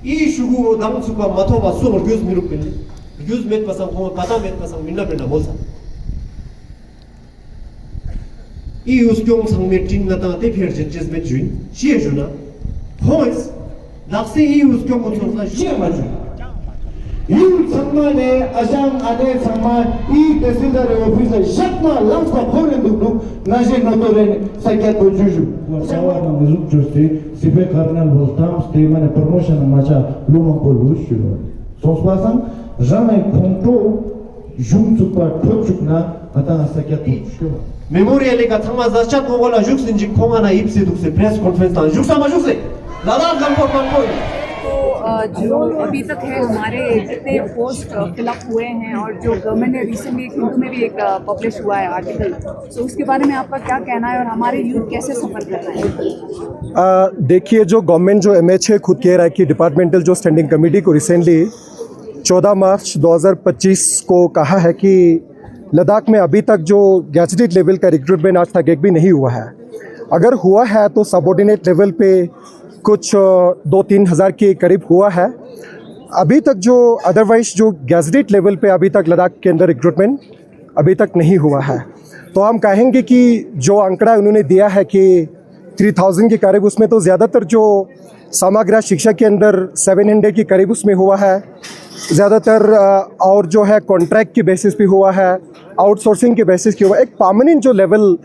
이 슈구 남수가 마토바 수을 교수 미룩빈 교수 몇 바상 공 바다 몇 바상 민나빈나 못사 이 우스경 상메 팅나타 대피르진 제스메 주인 시에주나 호이스 낙세 이 우스경 본선사 시에마주 이 상만의 아장 안에 상만 이 대신자의 오피서 샷나 람스가 포렌 두루 나제 노토렌 사이켓 보주주 Sawana muzuk justi sibe karnal voltam stemane promotion macha lumon polushuro. Sospasan jamais konto jumtsupa topchukna ata sakyat pushko. 메모리엘리가 탕마자차 통고라 죽신지 콩하나 입세 독세 프레스 컨퍼런스 죽사마 죽세 라다 감포 콘 तो जो अभी तक है हमारे जितने पोस्ट फिलअप हुए हैं और जो गवर्नमेंट ने रिसेंटली हिंदू में भी एक पब्लिश हुआ है आर्टिकल, तो उसके बारे में आपका क्या कहना है और हमारे यूथ कैसे सफ़र कर रहे हैं? देखिए, जो गवर्नमेंट जो एमएच है खुद कह रहा है कि डिपार्टमेंटल जो स्टैंडिंग कमेटी को रिसेंटली 14 मार्च 2025 को कहा है कि लद्दाख में अभी तक जो गैजेटेड लेवल का रिक्रूटमेंट आज तक एक भी नहीं हुआ है। अगर हुआ है तो सबऑर्डिनेट लेवल पे कुछ 2-3 हज़ार के करीब हुआ है। अभी तक जो अदरवाइज जो गैजेटेड लेवल पे अभी तक लद्दाख के अंदर रिक्रूटमेंट अभी तक नहीं हुआ है। तो हम कहेंगे कि जो आंकड़ा उन्होंने दिया है कि 3000 के करीब, उसमें तो ज़्यादातर जो समग्र शिक्षा के अंदर 700 के करीब उसमें हुआ है ज़्यादातर, और जो है कॉन्ट्रैक्ट के बेसिस पे हुआ है, आउटसोर्सिंग के बेसिस पे हुआ है। एक परमानेंट जो लेवल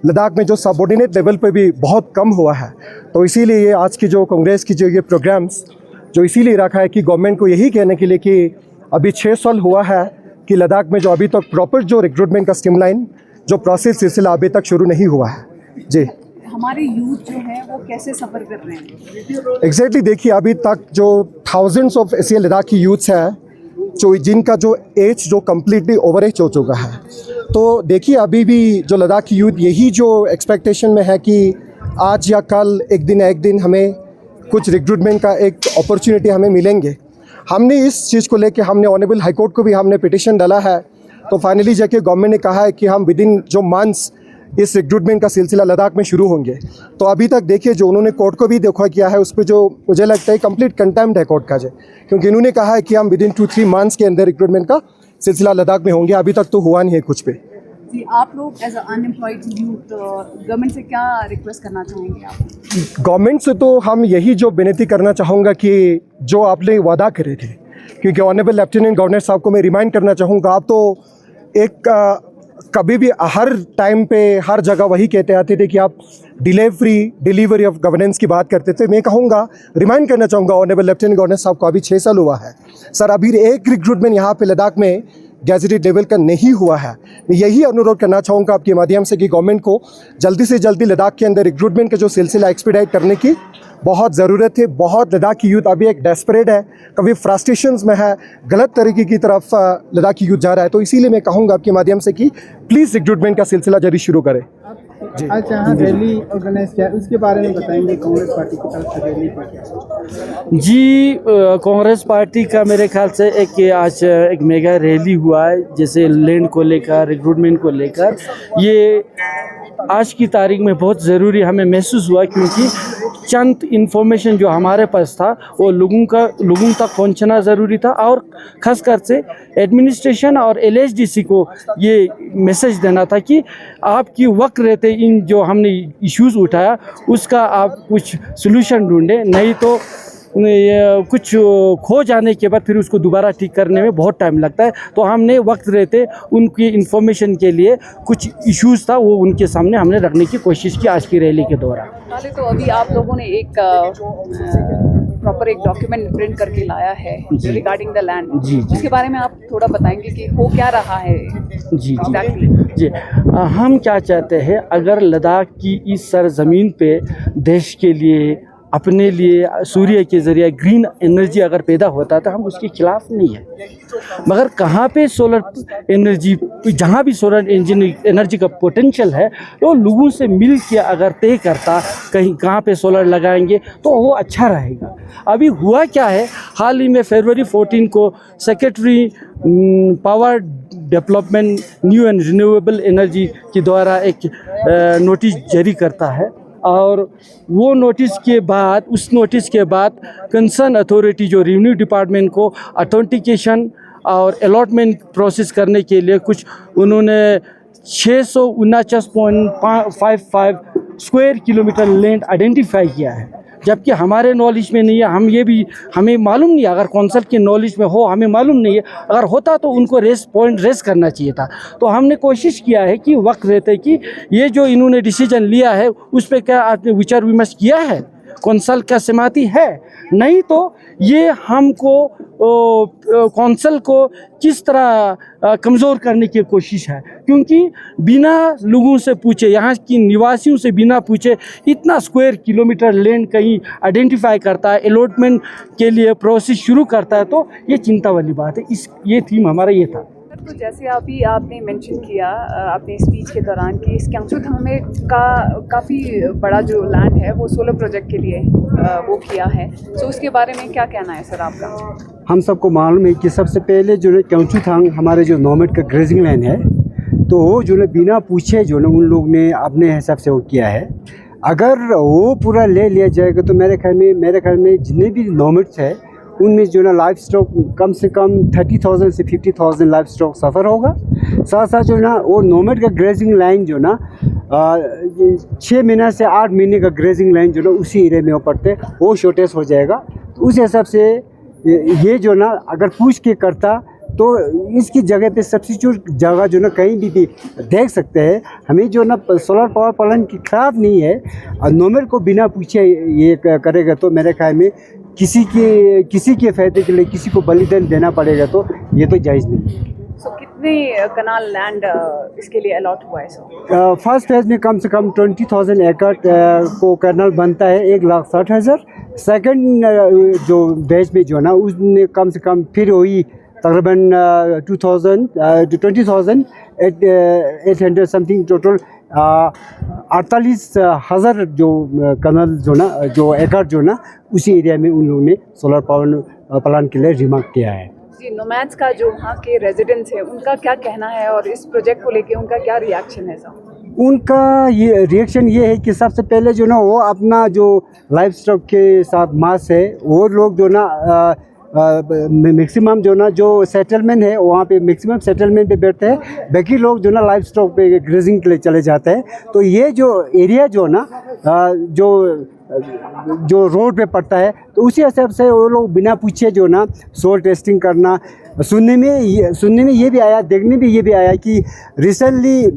लद्दाख में जो सबऑर्डिनेट लेवल पे भी बहुत कम हुआ है। तो इसीलिए ये आज की जो कांग्रेस की जो ये प्रोग्राम्स जो इसीलिए रखा है कि गवर्नमेंट को यही कहने के लिए कि अभी 6 साल हुआ है कि लद्दाख में जो अभी तक प्रॉपर जो रिक्रूटमेंट का स्ट्रीमलाइन जो प्रोसेस सिलसिला अभी तक शुरू नहीं हुआ है। जी, हमारे यूथ जो है वो कैसे सफ़र कर रहे हैं? एग्जैक्टली देखिए, अभी तक जो थाउजेंड्स ऑफ ऐसे लद्दाखी यूथ्स हैं जो जिनका जो एज जो कम्प्लीटली ओवर एज हो चुका है। तो देखिए, अभी भी जो लद्दाखी यूथ यही जो एक्सपेक्टेशन में है कि आज या कल एक दिन हमें कुछ रिक्रूटमेंट का एक अपॉर्चुनिटी हमें मिलेंगे। हमने इस चीज़ को लेके हमने ऑनरेबल हाई कोर्ट को भी हमने पिटिशन डाला है। तो फाइनली जाके गवर्नमेंट ने कहा है कि हम विद इन जो मंथ्स इस रिक्रूटमेंट का सिलसिला लद्दाख में शुरू होंगे। तो अभी तक देखिए, जो उन्होंने कोर्ट को भी देखा किया है उस पर जो मुझे लगता है कंप्लीट कंटेम्प्ट है कोर्ट का जो, क्योंकि इन्होंने कहा है कि हम विद इन 2-3 मंथ्स के अंदर रिक्रूटमेंट का सिलसिला लद्दाख में होंगे। अभी तक तो हुआ नहीं है कुछ पे। जी, आप लोग एज अनएम्प्लॉयड यूथ गवर्नमेंट से क्या रिक्वेस्ट करना चाहेंगे आप? गवर्नमेंट से तो हम यही जो विनती करना चाहूँगा कि जो आपने वादा करे थे, क्योंकि ऑनरेबल लेफ्टिनेंट गवर्नर साहब को मैं रिमाइंड करना चाहूँगा, आप तो एक कभी भी हर टाइम पे हर जगह वही कहते आते थे कि आप डिलीवरी ऑफ गवर्नेंस की बात करते थे। मैं कहूँगा, रिमाइंड करना चाहूँगा ऑनरेबल लेफ्टिनेंट गवर्नर साहब को, अभी 6 साल हुआ है सर, अभी एक रिक्रूटमेंट यहाँ पे लद्दाख में गैजेटेड लेवल का नहीं हुआ है। मैं यही अनुरोध करना चाहूँगा आपके माध्यम से कि गवर्नमेंट को जल्दी से जल्दी लद्दाख के अंदर रिक्रूटमेंट का जो सिलसिला एक्सपीडाइट करने की बहुत ज़रूरत है। बहुत लद्दाखी यूथ अभी एक डेस्परेट है, कभी फ्रस्ट्रेशंस में है, गलत तरीके की तरफ लद्दाखी यूथ जा रहा है। तो इसीलिए मैं कहूँगा आपके माध्यम से कि प्लीज़ रिक्रूटमेंट का सिलसिला जल्दी शुरू करें। जी, अच्छा, हाँ, रैली ऑर्गेनाइज किया, उसके बारे में बताएंगे कांग्रेस पार्टी की तरफ से रैली पर? जी, कांग्रेस पार्टी का मेरे ख्याल से आज एक मेगा रैली हुआ है, जैसे लैंड को लेकर, रिक्रूटमेंट को लेकर। ये आज की तारीख में बहुत ज़रूरी हमें महसूस हुआ, क्योंकि चंद इन्फॉर्मेशन जो हमारे पास था वो लोगों तक पहुंचना ज़रूरी था, और ख़ासकर से एडमिनिस्ट्रेशन और LHDC को ये मैसेज देना था कि आपकी वक्त रहते इन जो हमने इश्यूज़ उठाया उसका आप कुछ सलूशन ढूंढें, नहीं तो कुछ खो जाने के बाद फिर उसको दोबारा ठीक करने में बहुत टाइम लगता है। तो हमने वक्त रहते उनकी इन्फॉर्मेशन के लिए कुछ इश्यूज़ था वो उनके सामने हमने रखने की कोशिश की आज की रैली के दौरान। तो अभी आप लोगों ने एक प्रॉपर एक डॉक्यूमेंट प्रिंट करके लाया है रिगार्डिंग द लैंड। जी, उसके बारे में आप थोड़ा बताएंगे कि हो क्या रहा है? जी, हम क्या चाहते हैं, अगर लद्दाख की इस सरजमीन पे देश के लिए, अपने लिए सूर्य के ज़रिए ग्रीन एनर्जी अगर पैदा होता तो हम उसके खिलाफ नहीं है, मगर कहाँ पे सोलर एनर्जी, जहाँ भी सोलर एनर्जी का पोटेंशियल है तो लोगों से मिल के अगर तय करता कहीं कहाँ पे सोलर लगाएंगे तो वो अच्छा रहेगा। अभी हुआ क्या है, हाल ही में फरवरी 14 को secretary power development new and renewable energy के द्वारा एक नोटिस जारी करता है और वो नोटिस के बाद, उस नोटिस के बाद कंसर्न अथॉरिटी जो रेवेन्यू डिपार्टमेंट को ऑथेंटिकेशन और अलॉटमेंट प्रोसेस करने के लिए कुछ उन्होंने 649.55 स्क्वायर किलोमीटर लैंड आइडेंटिफाई किया है, जबकि हमारे नॉलेज में नहीं है। हमें मालूम नहीं है, अगर कौंसल के नॉलेज में हो हमें मालूम नहीं है, अगर होता तो उनको रेस करना चाहिए था। तो हमने कोशिश किया है कि वक्त रहते कि ये जो इन्होंने डिसीजन लिया है उस पर क्या आपने विचार विमर्श किया है, कौंसल का सहमति है, नहीं तो ये हमको कौंसल को किस तरह कमज़ोर करने की कोशिश है, क्योंकि बिना लोगों से पूछे, यहाँ की निवासियों से बिना पूछे इतना स्क्वायर किलोमीटर लैंड कहीं आइडेंटिफाई करता है, अलॉटमेंट के लिए प्रोसेस शुरू करता है, तो ये चिंता वाली बात है। ये थीम हमारा ये था। तो जैसे अभी आपने मेंशन किया अपने स्पीच के दौरान कि इस क्यांगचुथांग में काफ़ी बड़ा जो लैंड है वो सोलर प्रोजेक्ट के लिए वो किया है, तो उसके बारे में क्या कहना है सर आपका? हम सबको मालूम है कि सबसे पहले जो है क्यांगचुथांग हमारे जो नॉमेड का ग्रेजिंग लैंड है, तो जो है बिना पूछे जो है उन लोग ने अपने हिसाब से वो किया है। अगर वो पूरा ले लिया जाएगा तो मेरे ख्याल में जितने भी नॉमेड्स है उनमें जो है लाइफ स्टॉक कम से कम 30,000 से 50,000 लाइफ स्टॉक सफ़र होगा। साथ साथ जो ना वो नॉमेड का ग्रेजिंग लाइन जो ना 6 महीना से 8 महीने का ग्रेजिंग लाइन जो ना उसी एरिया में वो पड़ते वो शॉर्टेज हो जाएगा। तो उस हिसाब से ये जो ना अगर पूछ के करता तो इसकी जगह पे सब्स्टिट्यूट जगह जो ना कहीं भी देख सकते हैं। हमें जो ना सोलर पावर प्लांट की खराब नहीं है, और नॉमेड को बिना पूछे ये करेगा तो मेरे ख्याल में किसी के फ़ायदे के लिए किसी को बलिदान देना पड़ेगा, तो ये तो जायज़ नहीं है। सो कितने कनाल लैंड इसके लिए अलॉट हुआ है सर? फर्स्ट फेज में कम से कम 20,000 एकड़ को कैनाल बनता है, 1,60,000। सेकंड जो बैच में जो ना उसने कम से कम फिर वही तकरीबन 20,800 समथिंग टोटल 48,000 जो कनाल जो एकड़ जो ना उसी एरिया में उन लोगों ने सोलर पावर प्लांट के लिए रिमार्क किया है। जी, नोमैड्स का जो वहाँ के रेजिडेंट्स है उनका क्या कहना है और इस प्रोजेक्ट को लेके उनका क्या रिएक्शन है सर? उनका ये रिएक्शन ये है कि सबसे पहले जो ना वो अपना जो लाइफ स्टॉक के साथ मास है वो लोग जो ना मैक्सिमम जो ना जो सेटलमेंट है वहाँ पे मैक्सिमम सेटलमेंट पे बैठते हैं, बाकी लोग जो ना लाइफ स्टॉक पे ग्रेजिंग के लिए चले जाते हैं। तो ये जो एरिया जो ना जो रोड पे पड़ता है तो उसी हिसाब से वो लोग बिना पूछे जो ना सोल टेस्टिंग करना। सुनने में ये भी आया, देखने में ये भी आया कि रिसेंटली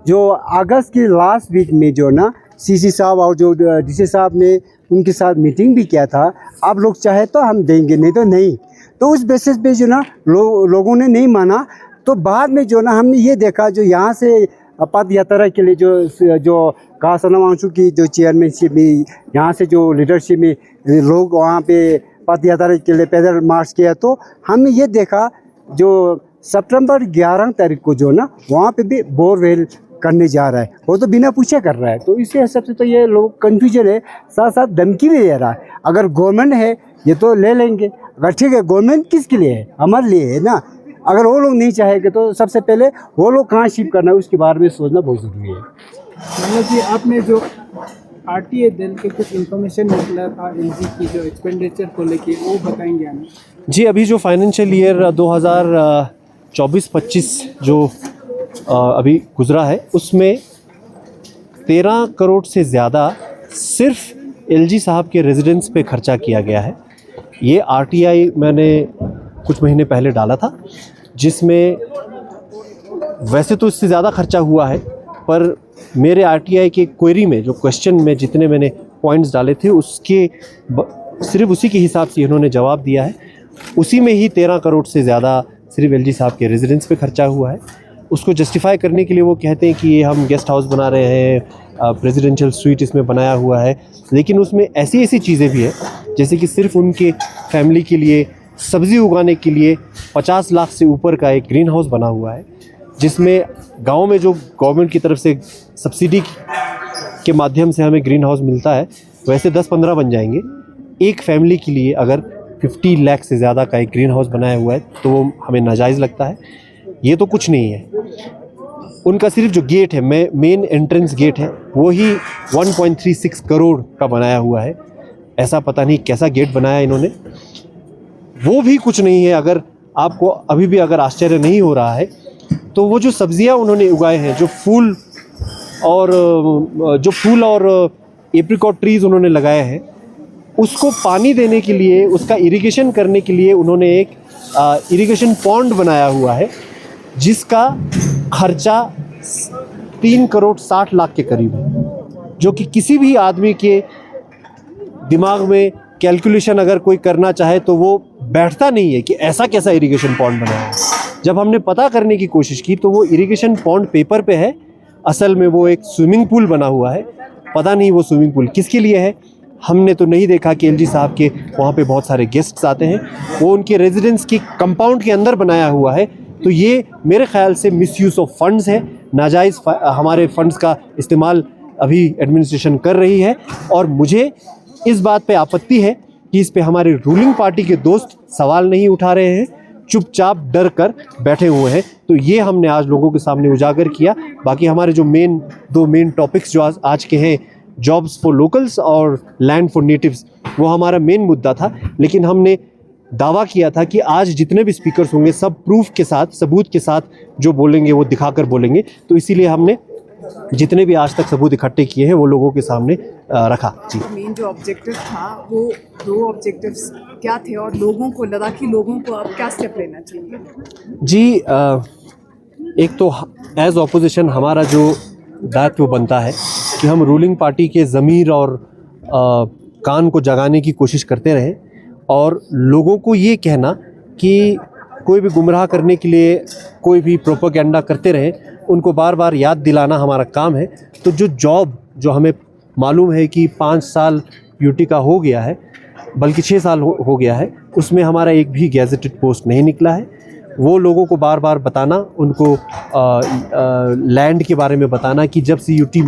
जो अगस्त की लास्ट वीक में जो ना सीसी साहब और जो डीसी साहब ने उनके साथ मीटिंग भी किया था, आप लोग चाहे तो हम देंगे, नहीं तो नहीं। तो उस बेसिस पे जो ना लोगों ने नहीं माना। तो बाद में जो ना हमने ये देखा जो यहाँ से पद यात्रा के लिए जो कासनावांशु की जो चेयरमैनशिप में यहाँ से जो लीडरशिप में लोग वहाँ पे पद यात्रा के लिए पैदल मार्च किया, तो हमने ये देखा जो सितंबर 11 तारीख को जो ना वहाँ पे भी बोरवेल करने जा रहा है, वो तो बिना पूछे कर रहा है। तो इसी हिसाब से तो ये लोग कन्फ्यूजन है, साथ साथ धमकी भी दे रहा है। अगर गवर्नमेंट है ये तो ले लेंगे, अगर ठीक है गवर्नमेंट किसके लिए है, हमारे लिए है ना। अगर वो लोग नहीं चाहेंगे तो सबसे पहले वो लोग कहाँ शिफ्ट करना है उसके बारे में सोचना बहुत ज़रूरी है। मतलब कि आपने जो आरटीए दल के कुछ इन्फॉर्मेशन निकला था एलजी की जो एक्सपेंडिचर को लेके, वो बताएंगे हमें? जी, अभी जो फाइनेंशियल ईयर 2024-25 जो अभी गुजरा है उसमें 13 करोड़ से ज़्यादा सिर्फ एलजी साहब के रेजिडेंस पे खर्चा किया गया है। ये आरटीआई मैंने कुछ महीने पहले डाला था, जिसमें वैसे तो इससे ज़्यादा खर्चा हुआ है, पर मेरे आरटीआई के क्वेरी में जो क्वेश्चन में जितने मैंने पॉइंट्स डाले थे उसके सिर्फ उसी के हिसाब से इन्होंने जवाब दिया है। उसी में ही 13 करोड़ से ज़्यादा सिर्फ एलजी साहब के रेजिडेंस पे खर्चा हुआ है। उसको जस्टिफाई करने के लिए वो कहते हैं कि ये हम गेस्ट हाउस बना रहे हैं, प्रेसिडेंशियल स्वीट इसमें बनाया हुआ है, लेकिन उसमें ऐसी चीज़ें भी हैं जैसे कि सिर्फ उनके फैमिली के लिए सब्ज़ी उगाने के लिए 50 लाख से ऊपर का एक ग्रीन हाउस बना हुआ है, जिसमें गांव में जो गवर्नमेंट की तरफ से सब्सिडी के माध्यम से हमें ग्रीन हाउस मिलता है वैसे 10-15 बन जाएंगे। एक फैमिली के लिए अगर 50 लाख से ज़्यादा का एक ग्रीन हाउस बनाया हुआ है तो वो हमें नाजायज़ लगता है। ये तो कुछ नहीं है। उनका सिर्फ जो गेट है, मेन एंट्रेंस गेट है, वो ही 1.36 करोड़ का बनाया हुआ है। ऐसा पता नहीं कैसा गेट बनाया इन्होंने, वो भी कुछ नहीं है। अगर आपको अभी भी अगर आश्चर्य नहीं हो रहा है तो वो जो सब्जियां उन्होंने उगाए हैं, जो फूल और एप्रिकॉट ट्रीज़ उन्होंने लगाए हैं, उसको पानी देने के लिए, उसका इरिगेशन करने के लिए उन्होंने एक इरिगेशन पॉन्ड बनाया हुआ है, जिसका खर्चा 3 करोड़ 60 लाख के करीब है, जो कि किसी भी आदमी के दिमाग में कैलकुलेशन अगर कोई करना चाहे तो वो बैठता नहीं है कि ऐसा कैसा इरिगेशन पॉन्ड बनाया है। जब हमने पता करने की कोशिश की तो वो इरिगेशन पॉन्ड पेपर पे है, असल में वो एक स्विमिंग पूल बना हुआ है। पता नहीं वो स्विमिंग पूल किसके लिए है, हमने तो नहीं देखा कि एलजी साहब के वहाँ पे बहुत सारे गेस्ट्स आते हैं। वो उनके रेजिडेंस की कंपाउंड के अंदर बनाया हुआ है, तो ये मेरे ख्याल से मिसयूज़ ऑफ फंड्स है, नाजायज़ हमारे फंड्स का इस्तेमाल अभी एडमिनिस्ट्रेशन कर रही है। और मुझे इस बात पे आपत्ति है कि इस पे हमारे रूलिंग पार्टी के दोस्त सवाल नहीं उठा रहे हैं, चुपचाप डर कर बैठे हुए हैं। तो ये हमने आज लोगों के सामने उजागर किया। बाकी हमारे जो दो मेन टॉपिक्स जो आज के हैं, जॉब्स फॉर लोकल्स और लैंड फॉर नेटिव्स, वो हमारा मेन मुद्दा था। लेकिन हमने दावा किया था कि आज जितने भी स्पीकर्स होंगे सब प्रूफ के साथ, सबूत के साथ जो बोलेंगे वो दिखाकर बोलेंगे। तो इसीलिए हमने जितने भी आज तक सबूत इकट्ठे किए हैं वो लोगों के सामने रखा। जी, मेन जो ऑब्जेक्टिव था वो 2 ऑब्जेक्टिव्स क्या थे और लोगों को, लद्दाखी लोगों को अब क्या स्टेप लेना चाहिए? जी, एक तो एज ऑपोजिशन हमारा जो दायित्व बनता है कि हम रूलिंग पार्टी के ज़मीर और कान को जगाने की कोशिश करते रहें और लोगों को ये कहना कि कोई भी गुमराह करने के लिए कोई भी प्रोपेगेंडा करते रहें, उनको बार बार याद दिलाना हमारा काम है। तो जो जॉब जो हमें मालूम है कि 5 साल यूटी का हो गया है, बल्कि 6 साल हो गया है, उसमें हमारा एक भी गैजेटेड पोस्ट नहीं निकला है, वो लोगों को बार बार बताना, उनको लैंड के बारे में बताना कि जब से यूटी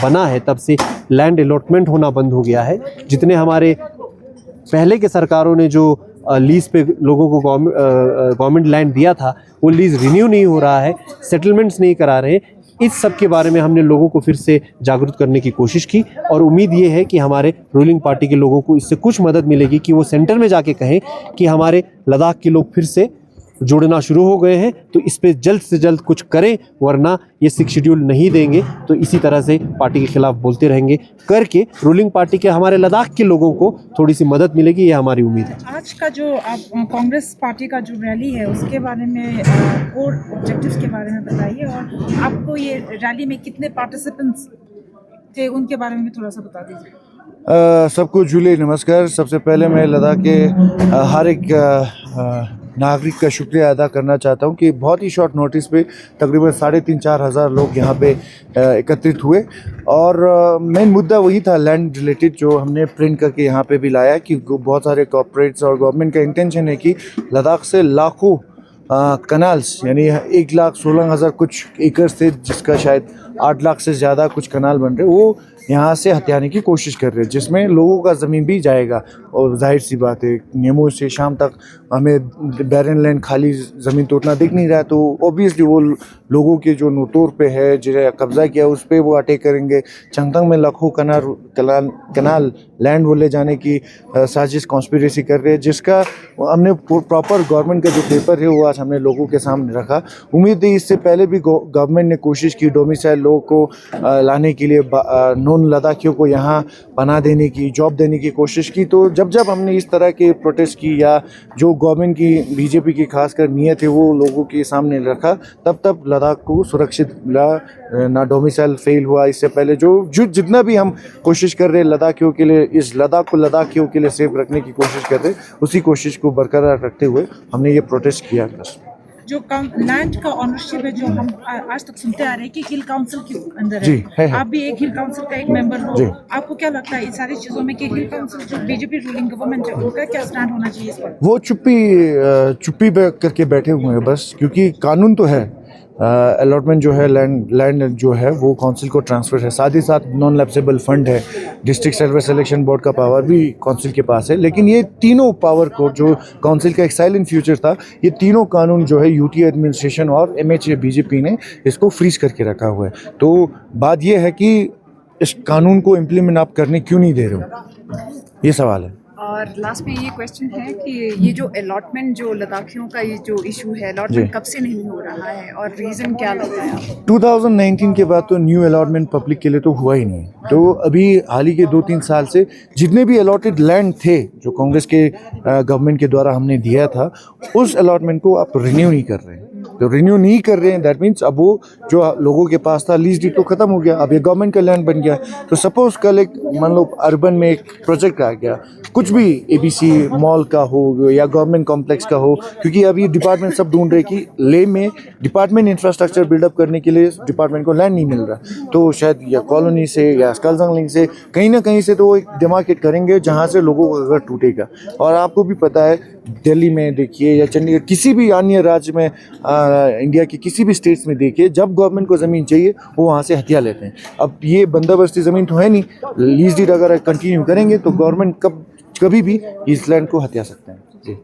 बना है तब से लैंड अलॉटमेंट होना बंद हो गया है। जितने हमारे पहले के सरकारों ने जो लीज़ पे लोगों को गवर्नमेंट लैंड दिया था, वो लीज़ रिन्यू नहीं हो रहा है, सेटलमेंट्स नहीं करा रहे। इस सब के बारे में हमने लोगों को फिर से जागरूक करने की कोशिश की और उम्मीद ये है कि हमारे रूलिंग पार्टी के लोगों को इससे कुछ मदद मिलेगी कि वो सेंटर में जाके कहें कि हमारे लद्दाख के लोग फिर से जुड़ना शुरू हो गए हैं, तो इस पे जल्द से जल्द कुछ करें, वरना ये 6 शेड्यूल नहीं देंगे तो इसी तरह से पार्टी के खिलाफ बोलते रहेंगे। करके रूलिंग पार्टी के हमारे लद्दाख के लोगों को थोड़ी सी मदद मिलेगी, ये हमारी उम्मीद है। आज का जो आप कांग्रेस पार्टी का जो रैली है उसके बारे में कोर ऑब्जेक्टिव्स के बारे में बताइए, और आपको ये रैली में कितने पार्टिसिपेंट्स थे उनके बारे में थोड़ा सा बता दीजिए। सबको जुले नमस्कार। सबसे पहले मैं लद्दाख के हर एक नागरिक का शुक्रिया अदा करना चाहता हूं कि बहुत ही शॉर्ट नोटिस पे तकरीबन 3,500-4 हज़ार लोग यहां पे एकत्रित हुए और मेन मुद्दा वही था लैंड रिलेटेड, जो हमने प्रिंट करके यहां पे भी लाया कि बहुत सारे कॉर्पोरेट्स और गवर्नमेंट का इंटेंशन है कि लद्दाख से लाखों कनाल्स, यानी 1,16,000 कुछ एकड़ से, जिसका शायद 8 लाख से ज़्यादा कुछ कनाल बन रहे, वो यहाँ से हथियाने की कोशिश कर रहे हैं, जिसमें लोगों का ज़मीन भी जाएगा। और जाहिर सी बात है, नेमो से शाम तक हमें बैरन लैंड, खाली ज़मीन तो उतना दिख नहीं रहा है, तो ऑब्वियसली वो लोगों के जो नोतोर पे है, जिन्हें कब्ज़ा किया, उस पर वो अटैक करेंगे। चंगतंग में लाखों कनाल लैंड वो ले जाने की साजिश, कॉन्स्पिरेसी कर रहे हैं, जिसका हमने प्रॉपर गवर्नमेंट का जो पेपर है वो आज हमने लोगों के सामने रखा। उम्मीद है इससे पहले भी गवर्नमेंट ने कोशिश की डोमिसाइल लोगों को लाने के लिए, नॉन लद्दाखियों को यहाँ बना देने की, जॉब देने की कोशिश की। तो जब हमने इस तरह के प्रोटेस्ट की या जो गवर्नमेंट की, बीजेपी की खासकर नीयत है, वो लोगों के सामने रखा, तब लद्दाख को सुरक्षित मिला, ना डोमिसाइल फेल हुआ। इससे पहले जो जितना भी हम कोशिश कर रहे हैं लद्दाखियों के लिए, इस लद्दाख को लद्दाखियों के लिए सेफ रखने की कोशिश कर रहे हैं, उसी कोशिश को बरकरार रखते हुए हमने ये प्रोटेस्ट किया। जो लैंड का ऑनरशिप है, जो हम आज तक सुनते आ रहे हैं कि हिल काउंसिल के अंदर जी, है। आप भी एक हिल काउंसिल का एक मेंबर हो, आपको क्या लगता है इस सारी चीजों में कि हिल काउंसिल जो बीजेपी रूलिंग गवर्नमेंट है उनका क्या स्टैंड होना चाहिए इस पर? वो चुप्पी करके बैठे हुए हैं बस, क्योंकि कानून तो है अलॉटमेंट जो है लैंड जो है वो काउंसिल को ट्रांसफ़र है, साथ ही साथ नॉन लैप्सेबल फंड है, डिस्ट्रिक्ट सर्विस सिलेक्शन बोर्ड का पावर भी काउंसिल के पास है। लेकिन ये तीनों पावर को जो काउंसिल का एक साइलेंट फ्यूचर था, ये तीनों कानून जो है यूटी एडमिनिस्ट्रेशन और MHA बीजेपी ने इसको फ्रीज करके रखा हुआ है। तो बात ये है कि इस कानून को इम्प्लीमेंट आप करने क्यों नहीं दे रहे हो, ये सवाल है। और लास्ट में ये क्वेश्चन है कि ये जो अलॉटमेंट जो लद्दाखियों का ये जो इशू है, अलॉटमेंट कब से नहीं हो रहा है और रीज़न क्या लगता है आपको? 2019 के बाद तो न्यू अलॉटमेंट पब्लिक के लिए तो हुआ ही नहीं। तो अभी हाल ही के 2-3 साल से जितने भी अलॉटेड लैंड थे जो कांग्रेस के गवर्नमेंट के द्वारा हमने दिया था, उस अलॉटमेंट को आप रिन्यू नहीं कर रहे हैं। तो रिन्यू नहीं कर रहे हैं, दैट मीन्स अब वो जो लोगों के पास था लीज डीड तो खत्म हो गया, अब ये गवर्नमेंट का लैंड बन गया। तो सपोज कल एक मान लो अर्बन में एक प्रोजेक्ट आ गया, कुछ भी ABC मॉल का हो या गवर्नमेंट कॉम्प्लेक्स का हो, क्योंकि अब ये डिपार्टमेंट सब ढूंढ रहे कि ले में डिपार्टमेंट इंफ्रास्ट्रक्चर बिल्डअप करने के लिए डिपार्टमेंट को लैंड नहीं मिल रहा, तो शायद या कॉलोनी से या स्कलजंगलिंग से कहीं ना कहीं से तो वो एक डिमार्केट करेंगे जहाँ से लोगों को अगर टूटेगा। और आपको भी पता है दिल्ली में देखिए या चंडीगढ़, किसी भी अन्य राज्य में, इंडिया के किसी भी स्टेट्स में देखिए, जब गवर्नमेंट को ज़मीन चाहिए वो वहाँ से हथिया लेते हैं। अब ये बंदोबस्ती ज़मीन तो है नहीं, लीज डीड अगर कंटिन्यू करेंगे तो गवर्नमेंट कभी भी इस लैंड को हथिया सकते हैं। जी।